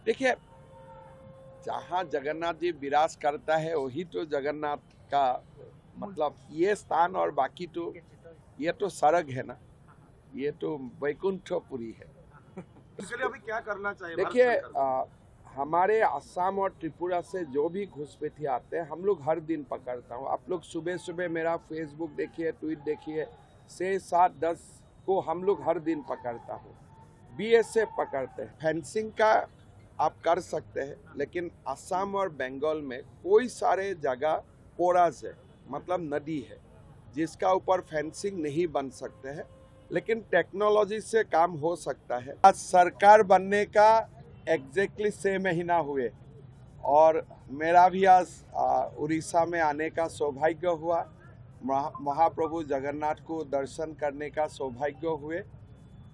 देखिए, जहाँ जगन्नाथ जी विराज करता है वही तो जगन्नाथ का मतलब ये स्थान, और बाकी तो ये तो स्वर्ग है ना, ये तो वैकुंठपुरी है। इसके लिए अभी क्या करना चाहिए? देखिए, हमारे असम और त्रिपुरा से जो भी घुसपैठी आते हैं हम लोग हर दिन पकड़ता हूँ। आप लोग सुबह सुबह मेरा फेसबुक देखिए, ट्वीट देखिए, 6, 7, 10 को हम लोग हर दिन पकड़ता हूँ। BSF पकड़ते हैं। फेंसिंग का आप कर सकते हैं, लेकिन असम और बंगाल में कोई सारे जगह पोराज है, मतलब नदी है, जिसका ऊपर फेंसिंग नहीं बन सकते हैं, लेकिन टेक्नोलॉजी से काम हो सकता है। आज सरकार बनने का एग्जैक्टली 6 महीना हुए और मेरा भी आज उड़ीसा में आने का सौभाग्य हुआ। महाप्रभु जगन्नाथ को दर्शन करने का सौभाग्य हुए।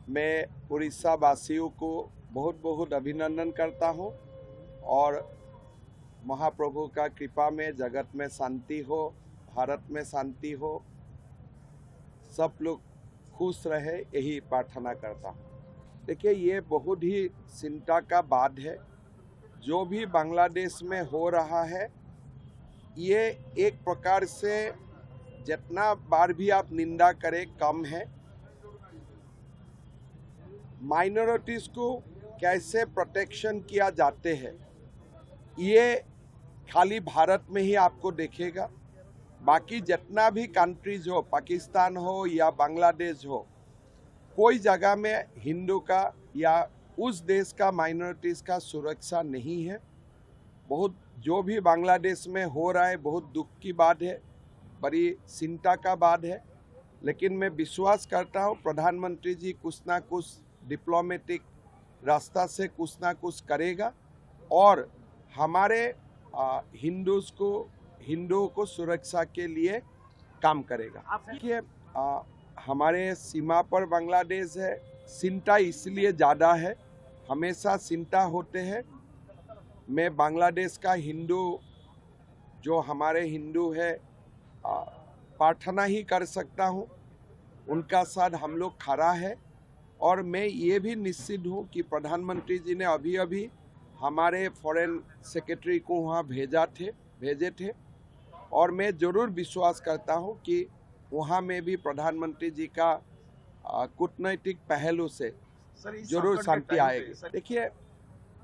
मैं उड़ीसा वासियों को बहुत बहुत अभिनंदन करता हूं और महाप्रभु का कृपा में जगत में शांति हो, भारत में शांति हो, सब लोग खुश रहे, यही प्रार्थना करता हूं। देखिए, ये बहुत ही चिंता का बात है। जो भी बांग्लादेश में हो रहा है, ये एक प्रकार से जितना बार भी आप निंदा करें कम है। माइनॉरिटीज को कैसे प्रोटेक्शन किया जाते हैं, ये खाली भारत में ही आपको देखेगा। बाकी जितना भी कंट्रीज हो, पाकिस्तान हो या बांग्लादेश हो, कोई जगह में हिंदू का या उस देश का माइनॉरिटीज का सुरक्षा नहीं है। बहुत जो भी बांग्लादेश में हो रहा है बहुत दुख की बात है, बड़ी चिंता का बात है। लेकिन मैं विश्वास करता हूँ प्रधानमंत्री जी कुछ ना कुछ डिप्लोमेटिक रास्ता से कुछ ना कुछ करेगा और हमारे हिंदुओं को सुरक्षा के लिए काम करेगा। देखिए, हमारे सीमा पर बांग्लादेश है, चिंता इसलिए ज़्यादा है, हमेशा चिंता होते हैं। मैं बांग्लादेश का हिंदू, जो हमारे हिंदू है, प्रार्थना ही कर सकता हूँ, उनका साथ हम लोग खड़ा है। और मैं ये भी निश्चित हूँ कि प्रधानमंत्री जी ने अभी अभी हमारे फॉरेन सेक्रेटरी को वहाँ भेजे थे और मैं ज़रूर विश्वास करता हूँ कि वहाँ में भी प्रधानमंत्री जी का कूटनैतिक पहलू से जरूर शांति आएगी। देखिए,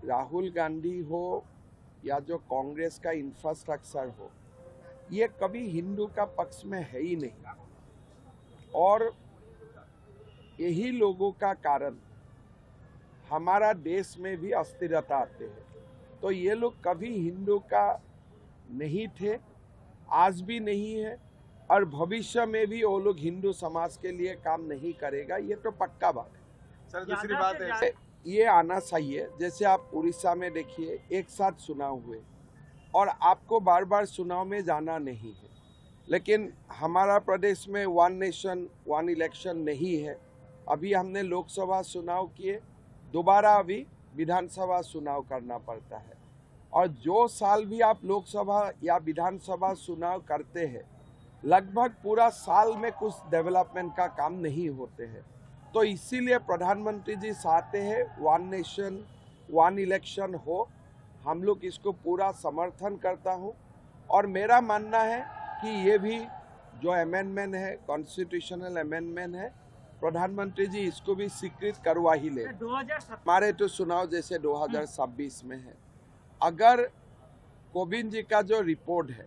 राहुल गांधी हो या जो कांग्रेस का इंफ्रास्ट्रक्चर हो, ये कभी हिंदू का पक्ष में है ही नहीं और यही लोगों का कारण हमारा देश में भी अस्थिरता आते हैं। तो ये लोग कभी हिंदू का नहीं थे, आज भी नहीं है और भविष्य में भी वो लोग हिंदू समाज के लिए काम नहीं करेगा, ये तो पक्का बात है। सर, दूसरी बात है, ये आना चाहिए। जैसे आप उड़ीसा में देखिए, एक साथ चुनाव हुए और आपको बार बार चुनाव में जाना नहीं है, लेकिन हमारा प्रदेश में 1 नेशन 1 इलेक्शन नहीं है। अभी हमने लोकसभा चुनाव किए, दोबारा अभी विधानसभा चुनाव करना पड़ता है और जो साल भी आप लोकसभा या विधानसभा चुनाव करते हैं, लगभग पूरा साल में कुछ डेवलपमेंट का काम नहीं होते हैं। तो इसीलिए प्रधानमंत्री जी चाहते हैं 1 नेशन 1 इलेक्शन हो। हम लोग इसको पूरा समर्थन करता हूँ और मेरा मानना है कि ये भी जो अमेंडमेंट है, कॉन्स्टिट्यूशनल अमेंडमेंट है, प्रधानमंत्री जी इसको भी स्वीकृत करवा ही ले। हमारे तो चुनाव जैसे 2026 में है, अगर कोविंद जी का जो रिपोर्ट है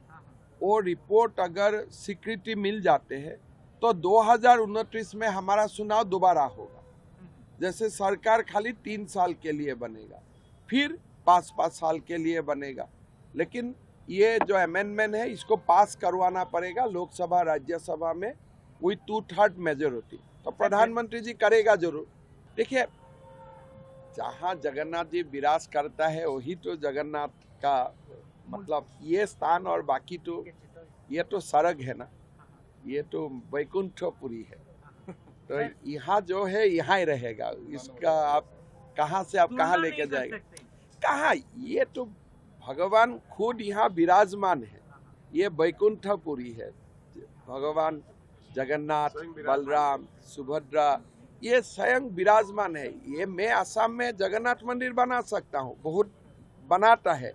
वो रिपोर्ट अगर स्वीकृति मिल जाते हैं तो 2029 में हमारा चुनाव दोबारा होगा। जैसे सरकार खाली 3 साल के लिए बनेगा, फिर 5-5 साल के लिए बनेगा, लेकिन ये जो अमेंडमेंट है इसको पास करवाना पड़ेगा लोकसभा राज्यसभा में विथ 2/3 मेजोरिटी। तो प्रधानमंत्री जी करेगा जरूर। देखिए, जहाँ जगन्नाथ जी विराज करता है वही तो जगन्नाथ का मतलब ये स्थान, और बाकी तो ये तो स्वर्ग है ना, ये तो वैकुंठपुरी है। तो यहाँ जो है यहाँ ही रहेगा, इसका आप कहाँ से आप कहाँ लेके जाएंगे, कहाँ? ये तो भगवान खुद यहाँ विराजमान है, ये वैकुंठपुरी है। भगवान जगन्नाथ, बलराम, सुभद्रा, ये स्वयं विराजमान है। ये मैं असम में जगन्नाथ मंदिर बना सकता हूँ, बहुत बनाता है,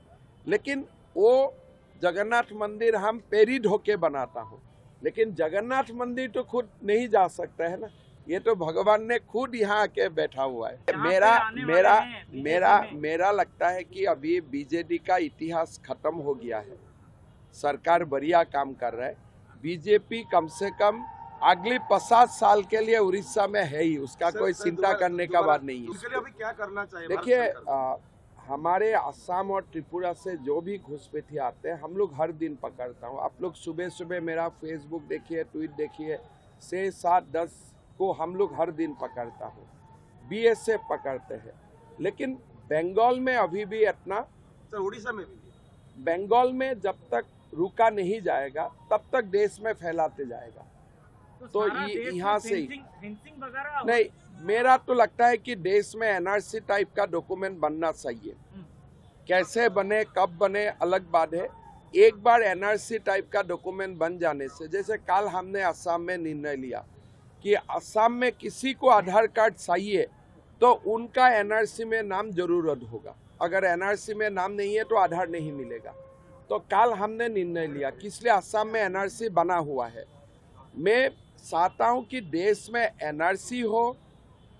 लेकिन वो जगन्नाथ मंदिर हम पेरिड होके बनाता हूँ, लेकिन जगन्नाथ मंदिर तो खुद नहीं जा सकता है ना। ये तो भगवान ने खुद यहाँ आके बैठा हुआ है। मेरा लगता है कि अभी बीजेडी का इतिहास खत्म हो गया है। सरकार बढ़िया काम कर रहा है। बीजेपी कम से कम अगले 50 साल के लिए उड़ीसा में है ही, उसका कोई चिंता करने का बात नहीं है। इसके लिए अभी क्या करना चाहिए? देखिए, हमारे असम और त्रिपुरा से जो भी घुसपैठी आते हैं हम लोग हर दिन पकड़ता हूँ। आप लोग सुबह सुबह मेरा फेसबुक देखिए, ट्वीट देखिए, 6, 7, 10 को हम लोग हर दिन पकड़ता हूँ। BSF पकड़ते हैं, लेकिन बंगाल में अभी भी इतना, सर उड़ीसा में भी, बंगाल में जब तक रुका नहीं जाएगा तब तक देश में फैलाते जाएगा। तो यहाँ से नहीं, मेरा तो लगता है कि देश में NRC टाइप का डॉक्यूमेंट बनना चाहिए। कैसे बने, कब बने, अलग बात है। एक बार NRC टाइप का डॉक्यूमेंट बन जाने से, जैसे कल हमने असम में निर्णय लिया कि असम में किसी को आधार कार्ड चाहिए तो उनका NRC में नाम जरूरत होगा। अगर NRC में नाम नहीं है तो आधार नहीं मिलेगा। तो कल हमने निर्णय लिया कि इसलिए असम में NRC बना हुआ है। मैं चाहता हूँ कि देश में NRC हो,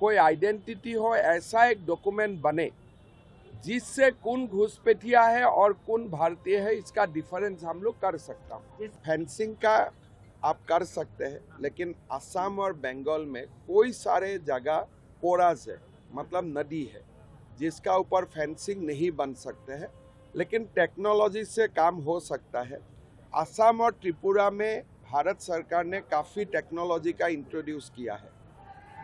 कोई आइडेंटिटी हो, ऐसा एक डॉक्यूमेंट बने जिससे कौन घुसपैठिया है और कौन भारतीय है इसका डिफरेंस हम लोग कर सकता हूँ। फेंसिंग का आप कर सकते हैं, लेकिन असम और बंगाल में कोई सारे जगह पोराज है, मतलब नदी है, जिसका ऊपर फेंसिंग नहीं बन सकते हैं, लेकिन टेक्नोलॉजी से काम हो सकता है। असम और त्रिपुरा में भारत सरकार ने काफ़ी टेक्नोलॉजी का इंट्रोड्यूस किया है।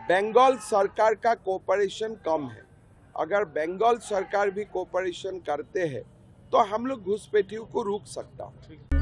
बंगाल सरकार का कोऑपरेशन कम है। अगर बंगाल सरकार भी कोऑपरेशन करते हैं तो हम लोग घुसपैठियों को रोक सकता हूँ।